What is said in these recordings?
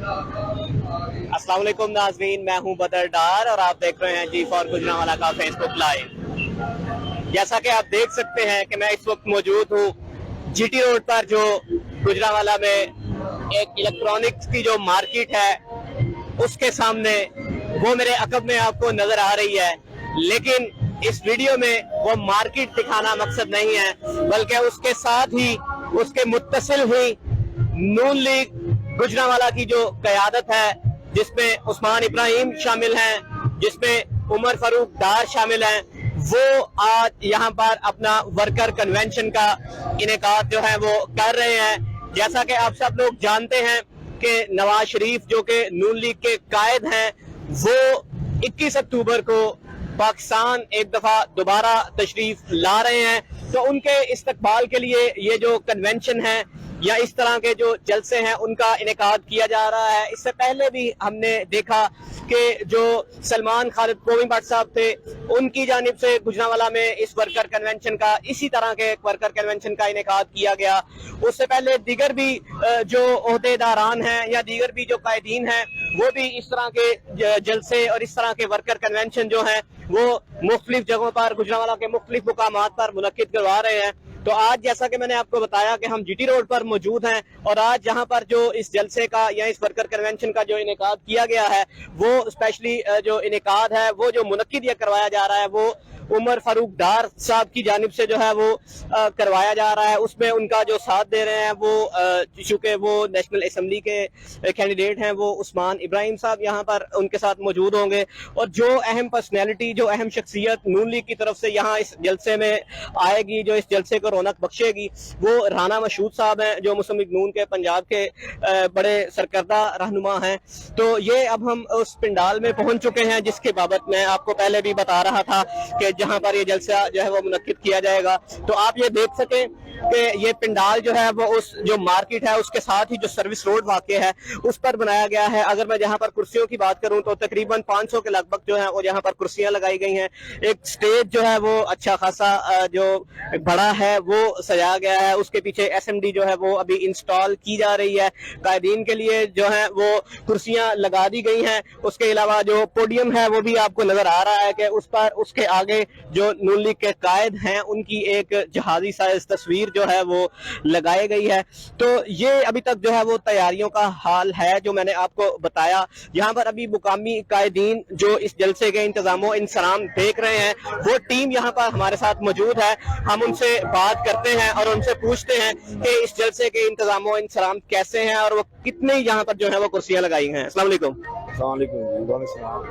अस्सलाम वालेकुम नाज़रीन, मैं हूं बदर डार और आप देख रहे हैं जी फॉर गुजरांवाला का फेसबुक लाइव। जैसा कि आप देख सकते हैं कि मैं इस वक्त मौजूद हूं जीटी रोड पर, जो गुजरांवाला में एक इलेक्ट्रॉनिक्स की जो मार्केट है उसके सामने। वो मेरे अकब में आपको नजर आ रही है, लेकिन इस वीडियो में वो मार्केट दिखाना मकसद नहीं है, बल्कि उसके साथ ही उसके मुत्तसिल हुई नून लीग गुजरांवाला की जो क़यादत है, जिसमें उस्मान इब्राहिम शामिल हैं, जिसमें उमर फारूक डार शामिल हैं, वो आज यहाँ पर अपना वर्कर कन्वेंशन का इनेकाद जो है वो कर रहे हैं। जैसा कि आप सब लोग जानते हैं कि नवाज शरीफ जो कि नून लीग के कायद हैं, वो 21 अक्टूबर को पाकिस्तान एक दफा दोबारा तशरीफ ला रहे हैं। तो उनके इस्तकबाल के लिए ये जो कन्वेंशन है या इस तरह के जो जलसे हैं उनका इनेकाद किया जा रहा है। इससे पहले भी हमने देखा कि जो सलमान खालिद कोमी भट्ट साहब थे, उनकी जानिब से गुजरांवाला में इस वर्कर कन्वेंशन का, इसी तरह के वर्कर कन्वेंशन का इनेकाद किया गया। उससे पहले दीगर भी जो ओहदेदारान हैं या दीगर भी जो कायदीन हैं, वो भी इस तरह के जलसे और इस तरह के वर्कर कन्वेंशन जो हैं वो मुख्तलिफ जगहों पर गुजरांवाला के मुख्तलिफ मुकामात पर मुनक्किद करवा रहे हैं। तो आज जैसा कि मैंने आपको बताया कि हम जीटी रोड पर मौजूद हैं और आज यहाँ पर जो इस जलसे का या इस वर्कर कन्वेंशन का जो इनेकाद किया गया है, वो स्पेशली जो इनेकाद है, वो जो मुनक्किद या करवाया जा रहा है, वो उमर फारूक डार साहब की जानिब से जो है वो करवाया जा रहा है। उसमें उनका जो साथ दे रहे हैं वो चूंकि वो नेशनल असेंबली के कैंडिडेट हैं, वो उस्मान इब्राहिम साहब यहाँ पर उनके साथ मौजूद होंगे। और जो अहम पर्सनैलिटी, जो अहम शख्सियत नून लीग की तरफ से यहाँ इस जलसे में आएगी, जो इस जलसे को रौनक बख्शेगी, वो राना मशहूद साहब हैं, जो मुस्लिम लीग नून के पंजाब के बड़े सरकर्दा रहनुमा हैं। तो ये अब हम उस पंडाल में पहुंच चुके हैं जिसके बाबत मैं आपको पहले भी बता रहा था कि जहां पर ये जलसा जो है वो मुनक्किद किया जाएगा। तो आप ये देख सकें कि ये पंडाल जो है वो उस जो मार्केट है उसके साथ ही जो सर्विस रोड वाक़ है उस पर बनाया गया है। अगर मैं जहां पर कुर्सियों की बात करूं तो तकरीबन 500 के लगभग जो है और यहाँ पर कुर्सियां लगाई गई हैं। एक स्टेज जो है वो अच्छा खासा जो बड़ा है वो सजाया गया है। उसके पीछे SMD जो है वो अभी इंस्टॉल की जा रही है। कायदीन के लिए जो है वो कुर्सियां लगा दी गई हैं। उसके अलावा जो पोडियम है वो भी आपको नजर आ रहा है कि उस पर उसके आगे जो नून लीग के कायद हैं उनकी एक जहाजी साइज तस्वीर जो है वो लगाई गई है। तो ये अभी तक जो है वो तैयारियों का हाल है जो मैंने आपको बताया। यहाँ पर अभी मुकामी कायदीन जो इस जलसे के इंतजामों इंसराम देख रहे हैं, वो टीम यहाँ पर हमारे साथ मौजूद है। हम उनसे बात करते हैं और उनसे पूछते हैं कि इस जलसे के इंतजामों इंसराम कैसे हैं और वो कितने यहाँ पर जो है वो कुर्सियां लगाई हैं। अस्सलाम वालेकुम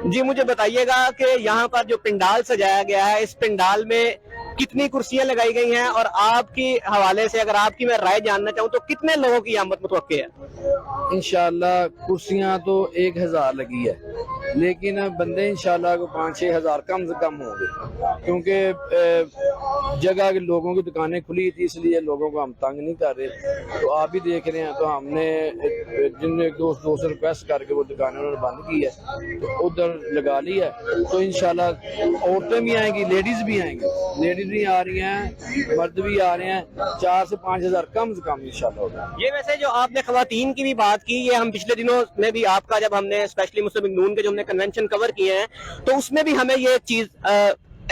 जी, मुझे बताइएगा कि यहाँ पर जो पंडाल सजाया गया है, इस पंडाल में कितनी कुर्सियां लगाई गई हैं और आपकी हवाले से अगर आपकी मैं राय जानना चाहूँ तो कितने लोगों की आमद मुतवक्के है? इंशाल्लाह कुर्सियां तो 1000 लगी है, लेकिन बंदे इंशाल्लाह को 5-6 हजार कम से कम होंगे, क्योंकि जगह के लोगों की दुकानें खुली थी, इसलिए लोगों को हम तंग नहीं कर रहे। तो आप भी देख रहे हैं, तो हमने जिन एक दोस्त से रिक्वेस्ट करके वो दुकानें उन्होंने बंद की है, तो उधर लगा ली है। तो इंशाल्लाह औरतें भी आएंगी, लेडीज भी आएंगी, लेडीज भी आ रही हैं, मर्द भी आ रहे हैं। 4 से 5 हजार कम से कम इंशाल्लाह होगा। ये वैसे जो आपने खवातीन की भी बात की, ये हम पिछले दिनों में भी आपका जब हमने स्पेशली मुस्लिम लीग नून के जो हमने कन्वेंशन कवर किए हैं, तो उसमें भी हमें ये चीज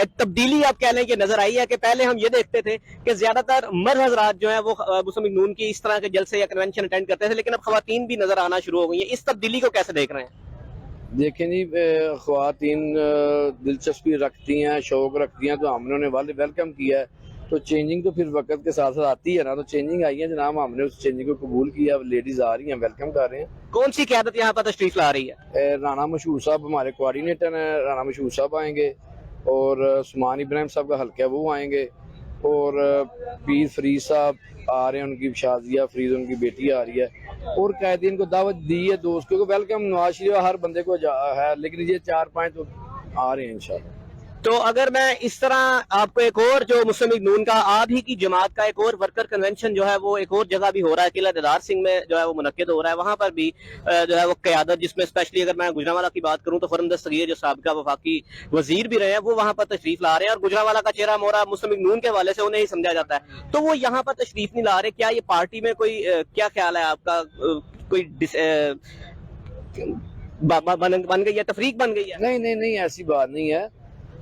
एक तब्दीली आप कह लें कि नजर आई है कि पहले हम ये देखते थे कि ज्यादातर मर्द हजरात जो है वो मुस्लिम लीग नून की इस तरह के जलसे या कन्वेंशन अटेंड करते थे, लेकिन अब खवातीन भी नजर आना शुरू हो गई है। इस तब्दीली को कैसे देख रहे हैं? देखें जी, ख्वातीन दिलचस्पी रखती हैं, शौक रखती हैं, तो हमने वेलकम किया है। तो चेंजिंग तो फिर वक्त के साथ साथ आती है ना, तो चेंजिंग आई है जनाब, हमने उस चेंजिंग को कबूल किया। लेडीज आ रही हैं, वेलकम कर रहे हैं। कौन सी क़यादत यहाँ पर तशरीफ ला रही है? राना मशहूद साहब हमारे कोऑर्डिनेटर हैं, राना मशहूद साहब आएंगे, और उस्मान इब्राहिम साहब का हल्का वो आएंगे, और पीर फरीद साहब आ रहे हैं, उनकी शाजिया फरीद उनकी बेटी आ रही है, और कायदीन को दावत दी है दोस्तों को। वेलकम नवाज शरीफ हर बंदे को है, लेकिन ये 4-5 तो आ रहे हैं इंशाल्लाह। तो अगर मैं इस तरह आपको एक और जो मुस्लिम लीग नून का आप ही की जमात का एक और वर्कर कन्वेंशन जो है वो एक और जगह भी हो रहा है, किला दीदार सिंह में जो है वो मुनक्किद हो रहा है, वहां पर भी जो है वो क़यादत, जिसमें स्पेशली अगर मैं गुजरांवाला की बात करूं तो फरम दस्तगीर जो साबिका वफाकी वजीर भी रहे हैं, वो वहां पर तशरीफ ला रहे हैं, और गुजरांवाला का चेहरा मोहरा मुस्लिम लीग नून के हवाले से उन्हें ही समझा जाता है, तो वो यहाँ पर तशरीफ नहीं ला रहे। क्या ये पार्टी में कोई क्या ख्याल है आपका, कोई बन गई है, तफरीक बन गई है? नहीं, ऐसी बात नहीं है।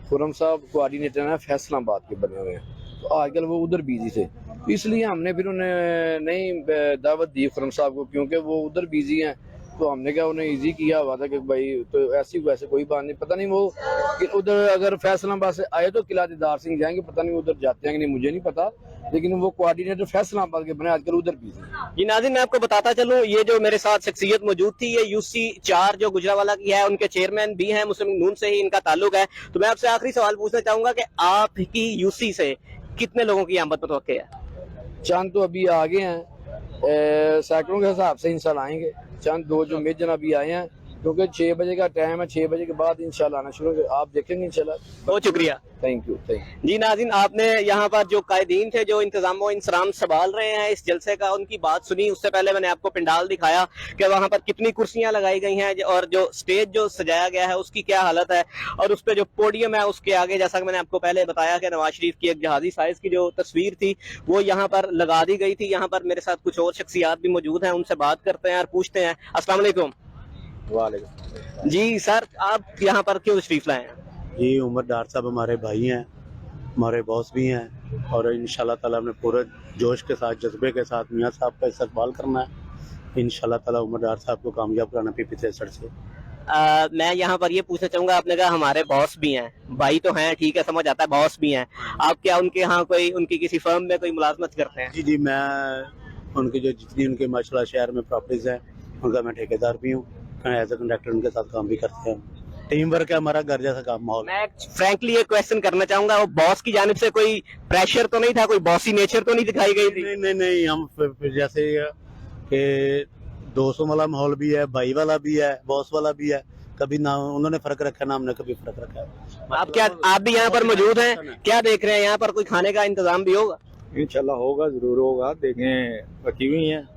खुर्रम साहब कोऑर्डिनेटर हैं फैसलाबाद के बने हुए हैं, तो आजकल वो उधर बिजी थे, इसलिए हमने फिर उन्हें नहीं दावत दी खुर्रम साहब को, क्योंकि वो उधर बिजी हैं। तो हमने क्या उन्हें इजी किया हुआ था कि भाई तो ऐसी वैसे कोई बात नहीं, पता नहीं वो कि उधर अगर फैसलाबाद से आए तो किला दीदार सिंह जाएंगे, पता नहीं उधर जाते हैं कि नहीं मुझे नहीं पता, लेकिन वो कोऑर्डिनेटर फैसलाबाद के बने आजकल उधर बिजी हैं। जी नाज़रीन, मैं आपको बताता चलूं, ये जो मेरे साथ शख्सियत मौजूद थी, ये UC 4 जो गुजरांवाला की है, उनके चेयरमैन भी हैं, मुस्लिम लीग नून से ही इनका ताल्लुक है। तो मैं आपसे आखिरी सवाल पूछना चाहूंगा कि आपकी UC से कितने लोगों की आमद मुतवक्के है? चंद तो अभी आ गए हैं, सैकड़ों के हिसाब से इंशाल्लाह आएंगे। चंद दो जो मेजर अभी आए हैं, क्योंकि 6 बजे का टाइम है, 6 बजे के बाद इंशाल्लाह आना शुरू, आप देखेंगे इंशाल्लाह। बहुत शुक्रिया, थैंक यू। जी नाज़रीन, आपने यहाँ पर जो कायदीन थे जो इंतजाम व इंसराम संभाल रहे हैं इस जलसे का, उनकी बात सुनी। उससे पहले मैंने आपको पंडाल दिखाया कि वहाँ पर कितनी कुर्सियां लगाई गई हैं और जो स्टेज जो सजाया गया है उसकी क्या हालत है, और उस पर जो पोडियम है उसके आगे, जैसा कि मैंने आपको पहले बताया कि नवाज शरीफ की एक जहाजी साइज की जो तस्वीर थी वो यहाँ पर लगा दी गई थी। यहाँ पर मेरे साथ कुछ और शख्सियात भी मौजूद हैं, उनसे बात करते हैं और पूछते हैं। अस्सलाम वालेकुम। वालेकुम। जी सर, आप यहाँ पर क्यों तशरीफ लाए हैं? जी, उमर डार साहब हमारे भाई हैं, हमारे बॉस भी हैं, और इंशाल्लाह ताला हमने पूरे जोश के साथ, जज्बे के साथ मियाँ साहब का इस्तकबाल करना है। इंशाल्लाह ताला उमर डार साहब को कामयाब कराना PP 63 से। मैं यहाँ पर ये पूछना चाहूंगा, आपने कहा हमारे बॉस भी हैं, भाई तो हैं, ठीक है, समझ आता है, बॉस भी हैं। आप क्या उनके यहाँ कोई, उनकी किसी फर्म में कोई मुलाजमत करते हैं? जी, मैं उनकी जो जितनी उनके माशाल्लाह शहर में प्रॉपर्टीज हैं उनका मैं ठेकेदार भी हूँ, एज ए कंडक्टर उनके साथ काम भी करते हैं। टीम वर्क है हमारा, घर जैसा काम माहौल। मैं फ्रैंकली एक क्वेश्चन करना चाहूंगा, वो बॉस की जानिब से कोई प्रेशर तो नहीं था, कोई बॉसी नेचर तो नहीं दिखाई गई थी? नहीं, हम फिर जैसे कि दोस्तों वाला माहौल भी है, भाई वाला भी है, बॉस वाला भी है, कभी ना उन्होंने फर्क रखा ना हमने कभी फर्क रखा है। आप भी यहाँ पर मौजूद हैं, क्या देख रहे हैं? यहाँ पर कोई खाने का इंतजाम भी होगा? इंशाल्लाह होगा, जरूर होगा, देखें रखी हुई है,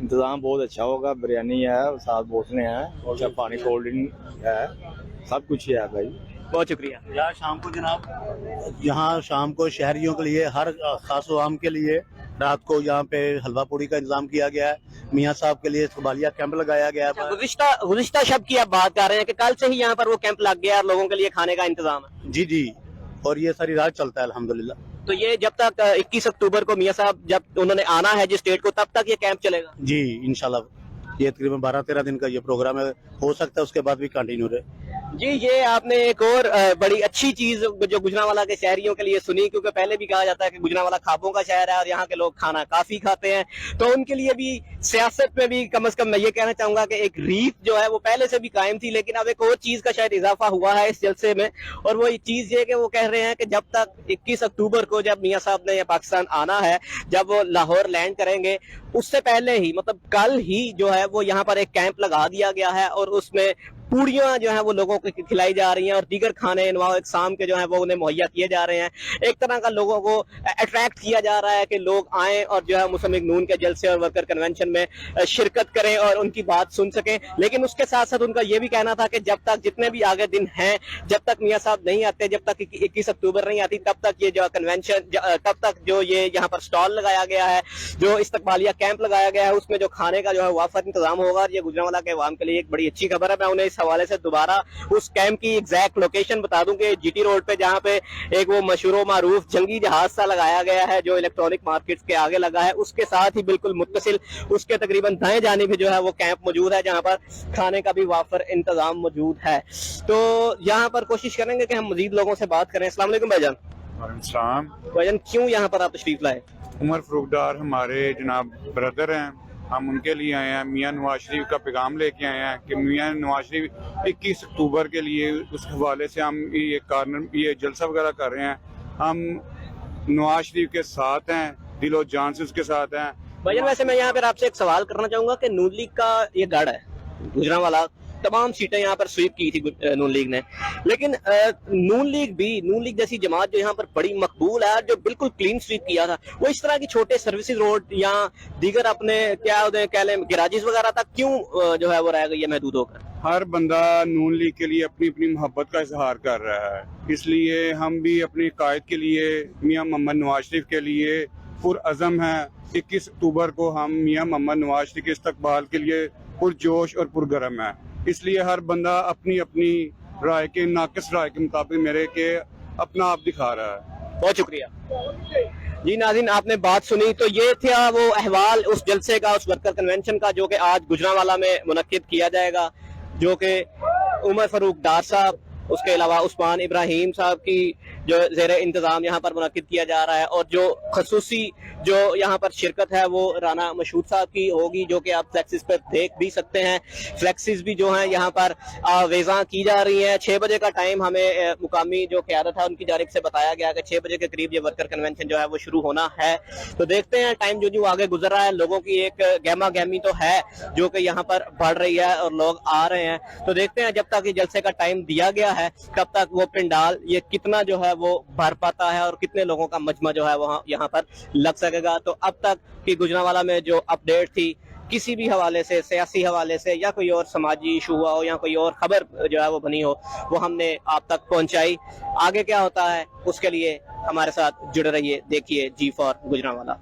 इंतजाम बहुत अच्छा होगा। बिरयानी है, साथ बोतलें हैं, और पानी कोल्ड ड्रिंक है, सब कुछ है भाई। बहुत शुक्रिया। यहाँ शाम को जनाब, यहाँ शाम को शहरियों के लिए, हर खास आवाम के लिए रात को यहाँ पे हलवा पूड़ी का इंतजाम किया गया है। मियाँ साहब के लिए कबालिया कैंप लगाया गया है। गुज़िश्ता शब की आप बात कर रहे हैं कि कल से ही यहाँ पर वो कैंप लग गया और लोगों के लिए खाने का इंतजाम है? जी, और ये सारी रात चलता है अल्हम्दुलिल्लाह। तो ये जब तक 21 अक्टूबर को मियाँ साहब जब उन्होंने आना है जिस स्टेट को, तब तक ये कैंप चलेगा? जी इंशाल्लाह, ये तकरीबन 12-13 दिन का ये प्रोग्राम है, हो सकता है उसके बाद भी कंटिन्यू रहे। जी, ये आपने एक और बड़ी अच्छी चीज जो गुजरांवाला के शहरियों के लिए सुनी, क्योंकि पहले भी कहा जाता है कि गुजरांवाला खाबों का शहर है और यहाँ के लोग खाना काफी खाते हैं, तो उनके लिए भी सियासत में भी कम से कम मैं ये कहना चाहूंगा कि एक रीत जो है वो पहले से भी कायम थी, लेकिन अब एक और चीज का शायद इजाफा हुआ है इस जलसे में, और वो चीज ये कि वो कह रहे हैं कि जब तक 21 अक्टूबर को जब मियाँ साहब ने पाकिस्तान आना है, जब वो लाहौर लैंड करेंगे, उससे पहले ही मतलब कल ही जो है वो यहाँ पर एक कैंप लगा दिया गया है और उसमें पूड़ियां जो है वो लोगों को खिलाई जा रही हैं और दीगर खाने नवाब इकसाम के जो है वो उन्हें मुहैया किए जा रहे हैं। एक तरह का लोगों को अट्रैक्ट किया जा रहा है कि लोग आएं और जो है मुस्लिम लीग नून के जलसे और वर्कर कन्वेंशन में शिरकत करें और उनकी बात सुन सकें। लेकिन उसके साथ साथ उनका ये भी कहना था कि जब तक जितने भी आगे दिन हैं, जब तक मियाँ साहब नहीं आते, जब तक 21 अक्टूबर नहीं आती, तब तक ये जो कन्वेंशन, तब तक जो ये यहाँ पर स्टॉल लगाया गया है, जो इस्तकबालिया कैंप लगाया गया है, उसमें जो खाने का जो है वाफर इंतजाम होगा। और ये गुजरांवाला के अवाम के लिए एक बड़ी अच्छी खबर है। मैं उन्हें इस हवाले से दोबारा उस कैंप की एग्जैक्ट लोकेशन बता दूं कि GT रोड पे जहां पे एक वो मशहूर मारूफ जंगी जहाज सा लगाया गया है जो इलेक्ट्रॉनिक मार्केट्स के आगे लगा है, उसके साथ ही बिल्कुल मुत्तसिल उसके तकरीबन दाएं जानिब भी जो है वो कैंप मौजूद है, जहां पर खाने का भी वाफर इंतजाम मौजूद है। तो यहाँ पर कोशिश करेंगे कि हम मजीद लोगों से बात करें। अस्सलाम वालेकुम भाईजान। भाईजान, क्यों यहाँ पर आप तशरीफ लाए? उमर फारूक डार हमारे जनाब ब्रदर हैं, हम उनके लिए आए हैं। मियाँ नवाज शरीफ का पैगाम लेके आए हैं कि मियाँ नवाज शरीफ 21 अक्टूबर के लिए, उस हवाले से हम ये जलसा वगैरह कर रहे हैं। हम नवाज शरीफ के साथ हैं, दिलो जान से उसके साथ हैं। भाईजान, वैसे मैं यहाँ पर आपसे एक सवाल करना चाहूंगा कि नून लीग का ये गढ़ है गुजरांवाला, तमाम सीटें यहाँ पर स्वीप की थी नून लीग ने, लेकिन नून लीग जैसी जमात जो यहाँ पर बड़ी मकबूल है, जो बिल्कुल क्लीन स्वीप किया था, वो इस तरह की छोटे सर्विसेज रोड या दीगर अपने क्या कह लें गैराजेस वगैरह तक क्यों जो है वो रह गई है महदूद होकर? हर बंदा नून लीग के लिए अपनी अपनी मोहब्बत का इजहार कर रहा है, इसलिए हम भी अपने कायद के लिए, मियाँ मोहम्मद नवाज शरीफ के लिए पुरअज़म है। 21 अक्टूबर को हम मियाँ मोहम्मद नवाज शरीफ के इस्तकबाल के लिए पुरजोश और पुरगरम है। इसलिए हर बंदा अपनी अपनी राय के नाकिस राय के मुताबिक मेरे के अपना आप दिखा रहा है। बहुत शुक्रिया जी। नाज़रीन, आपने बात सुनी, तो ये था वो अहवाल उस जलसे का, उस वर्कर कन्वेंशन का जो कि आज गुजरांवाला में मुनक्किद किया जाएगा, जो कि उमर फारूक डार साहब, उसके अलावा उस्मान इब्राहिम साहब की जो ज़ेर इंतज़ाम यहाँ पर मुनक्किद किया जा रहा है, और जो खसूसी जो यहाँ पर शिरकत है वो राना मशहूद साहब की होगी, जो कि आप फ्लैक्सिस पर देख भी सकते हैं। फ्लैक्सिस भी जो हैं यहाँ पर वेज़ा की जा रही हैं। 6 बजे का टाइम हमें मुकामी जो क़यादत है उनकी जानिब से बताया गया कि 6 बजे के करीब ये वर्कर कन्वेंशन जो है वो शुरू होना है। तो देखते हैं, टाइम जो आगे गुजर रहा है, लोगों की एक गहमा गहमी तो है जो कि यहाँ पर बढ़ रही है और लोग आ रहे हैं। तो देखते हैं जब तक ये जलसे का टाइम दिया गया है कब तक वो पंडाल ये कितना जो है वो भर पाता है और कितने लोगों का मजमा जो है वहाँ यहाँ पर लग सकेगा। तो अब तक की गुजरांवाला में जो अपडेट थी, किसी भी हवाले से, सियासी हवाले से या कोई और समाजी इशू हुआ हो या कोई और खबर जो है वो बनी हो, वो हमने आप तक पहुंचाई। आगे क्या होता है उसके लिए हमारे साथ जुड़े रहिए, देखिए G4 गुजरांवाला।